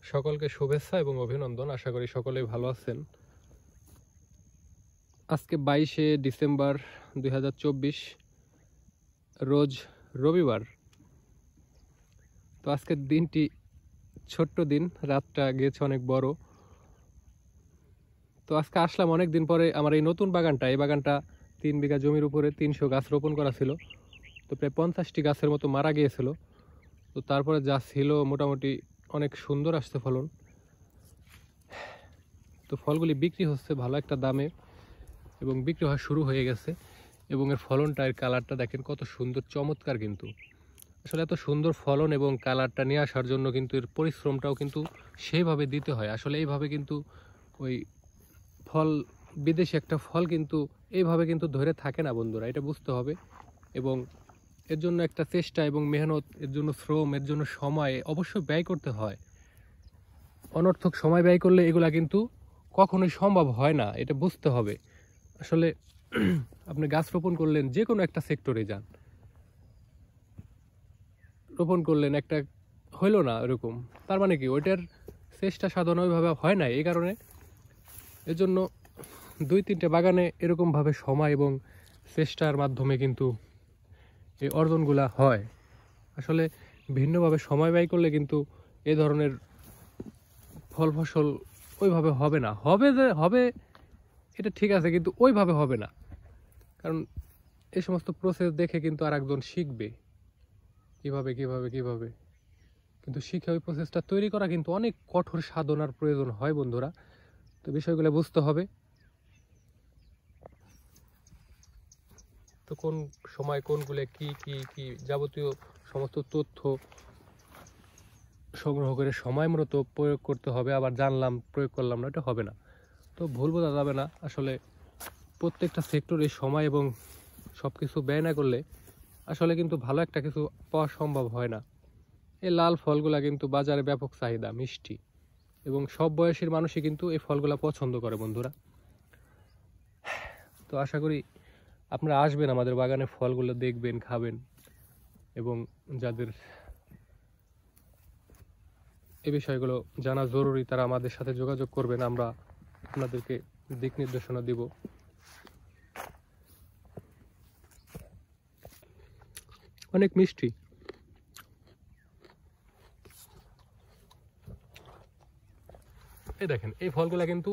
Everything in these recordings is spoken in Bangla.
সকলকে শুভেচ্ছা এবং অভিনন্দন। আশা করি সকলেই ভালো আছেন। আজকে 22শে ডিসেম্বর 2024, রোজ রবিবার। তো আজকের দিনটি ছোট্ট দিন, রাতটা গেছে অনেক বড়। তো আজকে আসলাম অনেক দিন পরে আমার এই নতুন বাগানটা। এই বাগানটা 3 বিঘা জমির উপরে 300 গাছ রোপণ করা ছিল। তো প্রায় 50টি গাছের মতো মারা গিয়েছিল। তো তারপরে যা ছিল মোটামুটি অনেক সুন্দর আসছে ফলন। তো ফলগুলি বিক্রি হচ্ছে ভালো একটা দামে এবং বিক্রি হওয়া শুরু হয়ে গেছে। এবং এর ফলনটা, এর কালারটা দেখেন কত সুন্দর, চমৎকার। কিন্তু আসলে এত সুন্দর ফলন এবং কালারটা নিয়ে আসার জন্য কিন্তু এর পরিশ্রমটাও কিন্তু সেইভাবে দিতে হয়। আসলে এইভাবে কিন্তু ওই ফল, বিদেশি একটা ফল কিন্তু এইভাবে কিন্তু ধরে থাকে না বন্ধুরা, এটা বুঝতে হবে। এবং এর জন্য একটা চেষ্টা এবং মেহনত, এর জন্য শ্রম, এর জন্য সময় অবশ্যই ব্যয় করতে হয়। অনর্থক সময় ব্যয় করলে এগুলা কিন্তু কখনোই সম্ভব হয় না, এটা বুঝতে হবে। আসলে আপনি গাছ রোপণ করলেন, যে কোনো একটা সেক্টরে যান, রোপণ করলেন, একটা হইলো না এরকম, তার মানে কি ওইটার চেষ্টা সাধনা ওইভাবে হয় না। এই কারণে এর জন্য 2-3টে বাগানে এরকমভাবে সময় এবং চেষ্টার মাধ্যমে কিন্তু এই অর্জনগুলা হয়। আসলে ভিন্নভাবে সময় ব্যয় করলে কিন্তু এ ধরনের ফল ফসল ওইভাবে হবে না। হবে যে হবে এটা ঠিক আছে, কিন্তু ওইভাবে হবে না। কারণ এই সমস্ত প্রসেস দেখে কিন্তু আর একজন শিখবে কিভাবে কিভাবে কিভাবে, কিন্তু শিখে ওই প্রসেসটা তৈরি করা কিন্তু অনেক কঠোর সাধনার প্রয়োজন হয় বন্ধুরা। তো বিষয়গুলো বুঝতে হবে। তো কোন সময় কোনগুলো কি কি কি যাবতীয় সমস্ত তথ্য সংগ্রহ করে সময় মতো প্রয়োগ করতে হবে। আবার জানলাম প্রয়োগ করলাম না, এটা হবে না। তো ভুল বোঝা যাবে না। আসলে প্রত্যেকটা সেক্টরে সময় এবং সব কিছু ব্যয় না করলে আসলে কিন্তু ভালো একটা কিছু পাওয়া সম্ভব হয় না। এই লাল ফলগুলা কিন্তু বাজারে ব্যাপক চাহিদা, মিষ্টি, এবং সব বয়সের মানুষই কিন্তু এই ফলগুলা পছন্দ করে বন্ধুরা। তো আশা করি আপনারা আসবেন আমাদের বাগানে, ফলগুলো দেখবেন, খাবেন, এবং যাদের এই বিষয়গুলো জানা জরুরি তারা আমাদের সাথে যোগাযোগ করবেন। আমরা আপনাদেরকে দিক নির্দেশনা দিব। অনেক মিষ্টি। এই দেখেন, এই ফলগুলা কিন্তু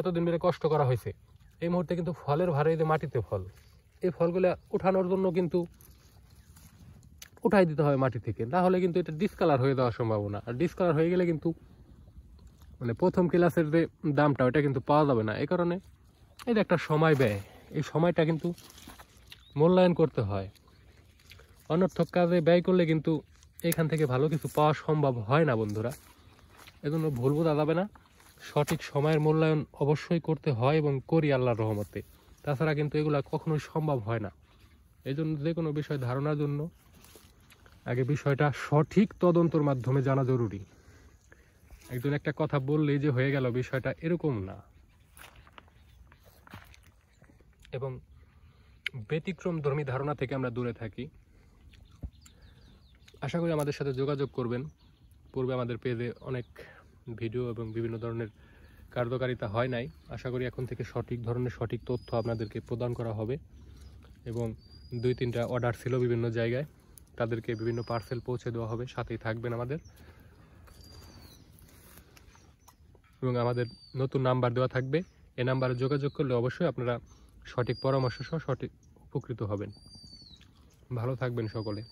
এতদিন ধরে কষ্ট করা হয়েছে। এই মুহূর্তে কিন্তু ফলের ভারে, যে মাটিতে ফল, এই ফলগুলা উঠানোর জন্য কিন্তু উঠাই দিতে হবে মাটি থেকে, না হলে কিন্তু এটা ডিসকালার হয়ে যাওয়ার সম্ভাবনা। আর ডিসকালার হয়ে গেলে কিন্তু মানে প্রথম ক্লাসের যে দামটা ওটা কিন্তু পাওয়া যাবে না। এই কারণে এটা একটা সময় ব্যয়, এই সময়টা কিন্তু মূল্যায়ন করতে হয়। অনর্থক কাজে ব্যয় করলে কিন্তু এখান থেকে ভালো কিছু পাওয়া সম্ভব হয় না বন্ধুরা। এজন্য ভুল বোঝা যাবে না। সঠিক সময়ের মূল্যায়ন অবশ্যই করতে হয় এবং করি আল্লাহর রহমতে। তাছাড়া কিন্তু এগুলা কখনোই সম্ভব হয় না। এই জন্য যে কোনো বিষয় ধারণার জন্য আগে বিষয়টা সঠিক তদন্তর মাধ্যমে জানা জরুরি। একজন একটা কথা বললেই যে হয়ে গেল, বিষয়টা এরকম না। এবং ব্যতিক্রমধর্মী ধারণা থেকে আমরা দূরে থাকি। আশা করি আমাদের সাথে যোগাযোগ করবেন। পূর্বে আমাদের পেজে অনেক ভিডিও এবং বিভিন্ন ধরনের কার্যকারিতা হয় নাই। আশা করি এখন থেকে সঠিক ধরনের সঠিক তথ্য আপনাদেরকে প্রদান করা হবে। এবং 2-3টা অর্ডার ছিল বিভিন্ন জায়গায়, তাদেরকে বিভিন্ন পার্সেল পৌঁছে দেওয়া হবে। সাথেই থাকবেন আমাদের। এবং আমাদের নতুন নাম্বার দেওয়া থাকবে, এই নাম্বারে যোগাযোগ করলে অবশ্যই আপনারা সঠিক পরামর্শ সহ সঠিক উপকৃত হবেন। ভালো থাকবেন সকলে।